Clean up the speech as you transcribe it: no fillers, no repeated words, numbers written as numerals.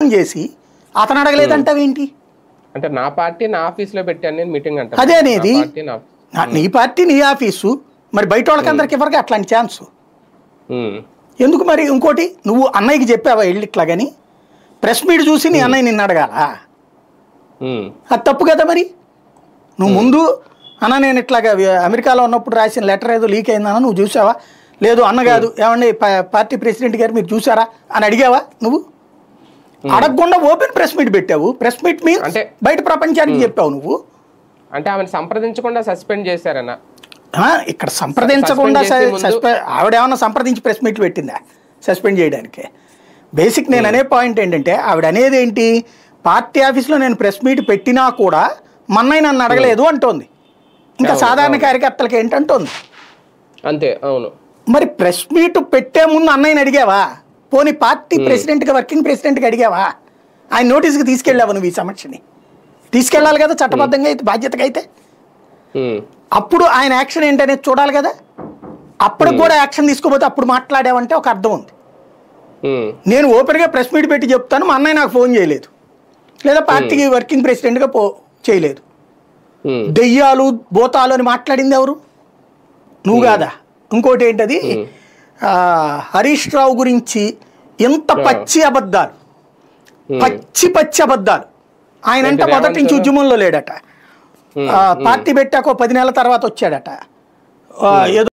Phone చేసి అతను అడగలేదంటావేంటి? అంటే నా పార్టీ నా ఆఫీస్లో పెట్టాను నేను మీటింగ్ అంటే అదే అనేది నీ పార్టీ నీ ఆఫీసు, మరి బయట వాళ్ళకందరికి ఎవరికి అట్లాంటి ఛాన్స్ ఎందుకు? మరి ఇంకోటి, నువ్వు అన్నయ్యకి చెప్పావా వెళ్ళి ఇట్లా కానీ ప్రెస్ మీట్ చూసి నీ అన్నయ్య నిన్ను అడగాల? అది తప్పు కదా. మరి నువ్వు ముందు అన్న నేను ఇట్లాగా అమెరికాలో ఉన్నప్పుడు రాసిన లెటర్ ఏదో లీక్ అయిందన్న నువ్వు చూసావా? లేదు అన్న కాదు, ఏమండి పార్టీ ప్రెసిడెంట్ గారు మీరు చూసారా అని అడిగావా? నువ్వు అడగకుండా ఓపెన్ ప్రెస్ మీట్ పెట్టావు. ప్రెస్ మీట్ మీన్స్ అంటే బయట ప్రపంచానికి చెప్పావు నువ్వు. అంటే ఆమెను సంప్రదించకుండా సస్పెండ్ చేశారన్న. ఇక్కడ సంప్రదించకుండా ఆవిడ ఏమన్నా సంప్రదించి ప్రెస్ మీట్ పెట్టిందా సస్పెండ్ చేయడానికి? బేసిక్ నేను అనే పాయింట్ ఏంటంటే ఆవిడ అనేది ఏంటి, పార్టీ ఆఫీస్లో నేను ప్రెస్ మీట్ పెట్టినా కూడా మన్నయ్య నన్ను అడగలేదు అంటోంది. ఇంకా సాధారణ కార్యకర్తలకి ఏంటంటోంది అంతే. అవును. మరి ప్రెస్ మీట్ పెట్టే ముందు అన్నయ్యని అడిగావా? పోనీ పార్టీ ప్రెసిడెంట్గా వర్కింగ్ ప్రెసిడెంట్గా అడిగావా? ఆయన నోటీస్కి తీసుకెళ్ళావు నువ్వు? ఈ సమస్యని తీసుకెళ్ళాలి కదా చట్టబద్ధంగా అయితే, బాధ్యతగా అయితే. అప్పుడు ఆయన యాక్షన్ ఏంటనేది చూడాలి కదా. అప్పటికి కూడా యాక్షన్ తీసుకోపోతే అప్పుడు మాట్లాడావంటే ఒక అర్థం ఉంది. నేను ఓపెన్గా ప్రెస్ మీట్ పెట్టి చెప్తాను, మా అన్నయ్య నాకు ఫోన్ చేయలేదు, లేదా పార్టీకి వర్కింగ్ ప్రెసిడెంట్గా చేయలేదు. దెయ్యాలు భూతాలు అని మాట్లాడింది ఎవరు? నువ్వు కాదా? ఇంకోటి ఏంటది, హరీష్ రావు గురించి ఎంత పచ్చి అబద్ధాలు, పచ్చి అబద్ధాలు. ఆయన అంటే మొదటి నుంచి ఉద్యమంలో లేడట, పార్టీ పెట్టాక 10 నెలల తర్వాత వచ్చాడట. ఏదో